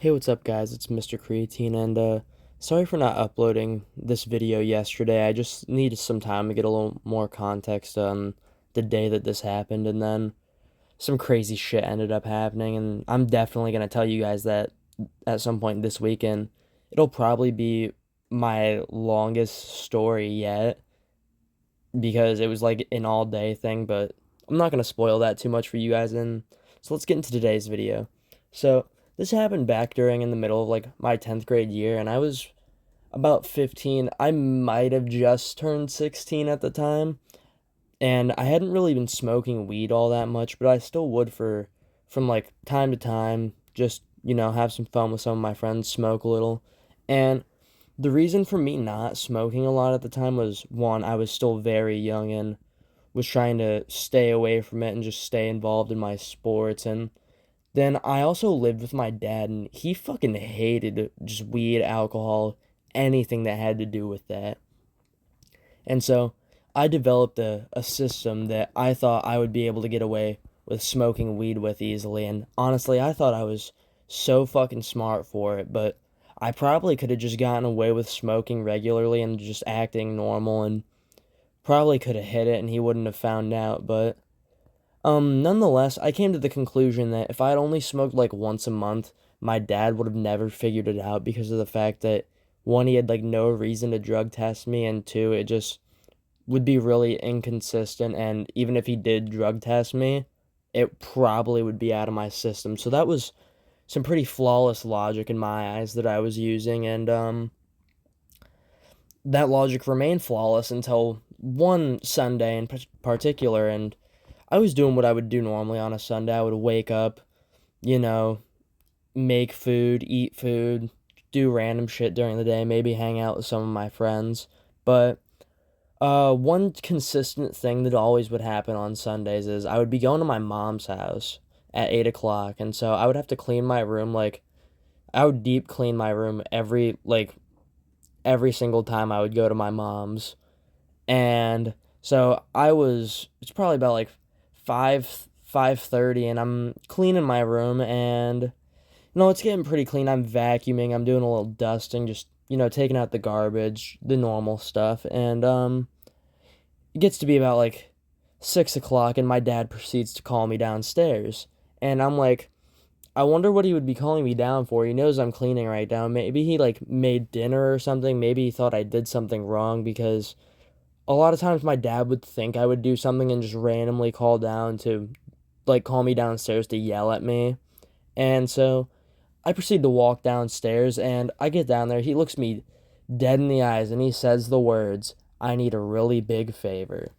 Hey, what's up, guys? It's Mr. Creatine, and sorry for not uploading this video yesterday. I just needed some time to get a little more context on the day that this happened, and then some crazy shit ended up happening, and I'm definitely gonna tell you guys that at some point this weekend. It'll probably be my longest story yet because it was like an all day thing, but I'm not gonna spoil that too much for you guys, and so let's get into today's video. So this happened back during in the middle of like my 10th grade year, and I was about 15. I might have just turned 16 at the time, and I hadn't really been smoking weed all that much, but I still would from like time to time, just, have some fun with some of my friends, smoke a little. And the reason for me not smoking a lot at the time was one, I was still very young and was trying to stay away from it and just stay involved in my sports. And then I also lived with my dad, and he fucking hated just weed, alcohol, anything that had to do with that. And so I developed a system that I thought I would be able to get away with smoking weed with easily. And honestly, I thought I was so fucking smart for it, but I probably could have just gotten away with smoking regularly and just acting normal and probably could have hit it and he wouldn't have found out. But nonetheless, I came to the conclusion that if I had only smoked like once a month, my dad would have never figured it out because of the fact that one, he had like no reason to drug test me, and two, it just would be really inconsistent. And even if he did drug test me, it probably would be out of my system. So that was some pretty flawless logic in my eyes that I was using, and that logic remained flawless until one Sunday in particular, and I was doing what I would do normally on a Sunday. I would wake up, you know, make food, eat food, do random shit during the day, maybe hang out with some of my friends. But one consistent thing that always would happen on Sundays is I would be going to my mom's house at 8 o'clock, and so I would have to clean my room. Like, I would deep clean my room every single time I would go to my mom's. And so it's probably about like 5:30, and I'm cleaning my room, and it's getting pretty clean. I'm vacuuming, I'm doing a little dusting, just, taking out the garbage, the normal stuff. And it gets to be about like 6 o'clock, and my dad proceeds to call me downstairs. And I'm like, I wonder what he would be calling me down for. He knows I'm cleaning right now. Maybe he like made dinner or something. Maybe he thought I did something wrong, because a lot of times my dad would think I would do something and just randomly call down to like call me downstairs to yell at me. And so I proceed to walk downstairs, and I get down there. He looks me dead in the eyes and he says the words, "I need a really big favor."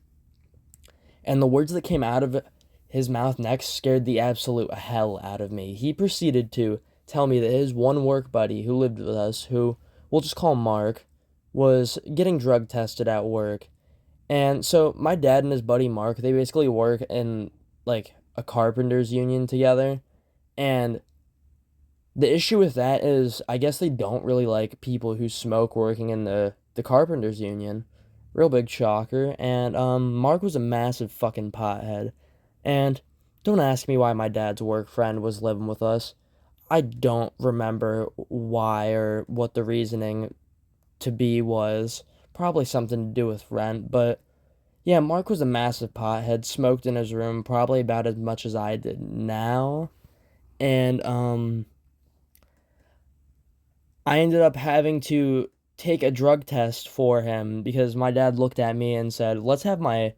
And the words that came out of his mouth next scared the absolute hell out of me. He proceeded to tell me that his one work buddy who lived with us, who we'll just call Mark, was getting drug tested at work. And so my dad and his buddy Mark, they basically work in like a carpenters union together. And the issue with that is I guess they don't really like people who smoke working in the carpenters union. Real big shocker. And Mark was a massive fucking pothead. And don't ask me why my dad's work friend was living with us. I don't remember why or what the reasoning to be was. Probably something to do with rent, but yeah, Mark was a massive pothead, smoked in his room probably about as much as I did now. And I ended up having to take a drug test for him because my dad looked at me and said, "Let's have my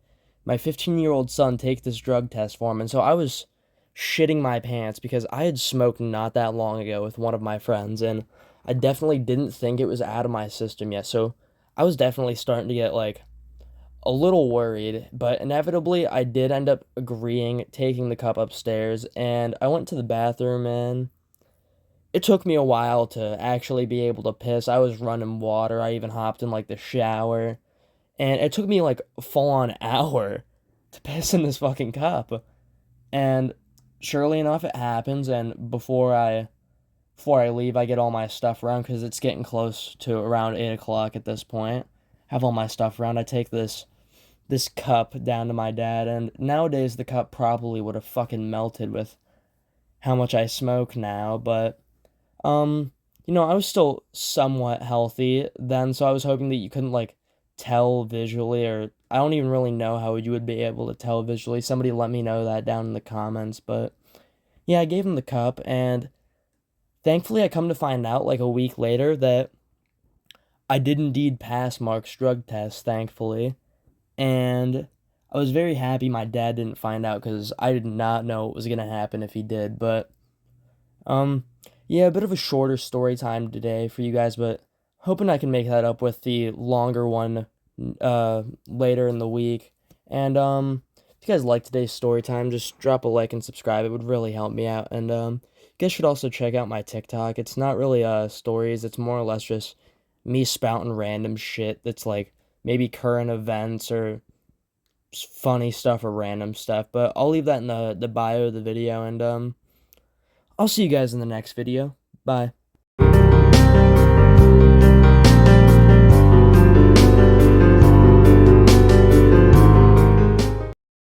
15-year-old son take this drug test for him." And so I was shitting my pants because I had smoked not that long ago with one of my friends, and I definitely didn't think it was out of my system yet. So I was definitely starting to get like a little worried, but inevitably I did end up agreeing, taking the cup upstairs, and I went to the bathroom, and it took me a while to actually be able to piss. I was running water. I even hopped in like the shower, and it took me like a full on hour to piss in this fucking cup. And surely enough, it happens. And before I leave, I get all my stuff around because it's getting close to around 8 o'clock at this point. Have all my stuff around. I take this cup down to my dad, and nowadays the cup probably would have fucking melted with how much I smoke now. But Um, I was still somewhat healthy then, so I was hoping that you couldn't like tell visually, or I don't even really know how you would be able to tell visually. Somebody let me know that down in the comments, but yeah, I gave him the cup, and thankfully I come to find out like a week later that I did indeed pass Mark's drug test, thankfully. And I was very happy my dad didn't find out because I did not know what was gonna happen if he did. But um, yeah, a bit of a shorter story time today for you guys, but hoping I can make that up with the longer one later in the week. And if you guys like today's story time, just drop a like and subscribe. It would really help me out. And you guys should also check out my TikTok. It's not really stories. It's more or less just me spouting random shit that's like maybe current events or funny stuff or random stuff. But I'll leave that in the bio of the video, and I'll see you guys in the next video. Bye.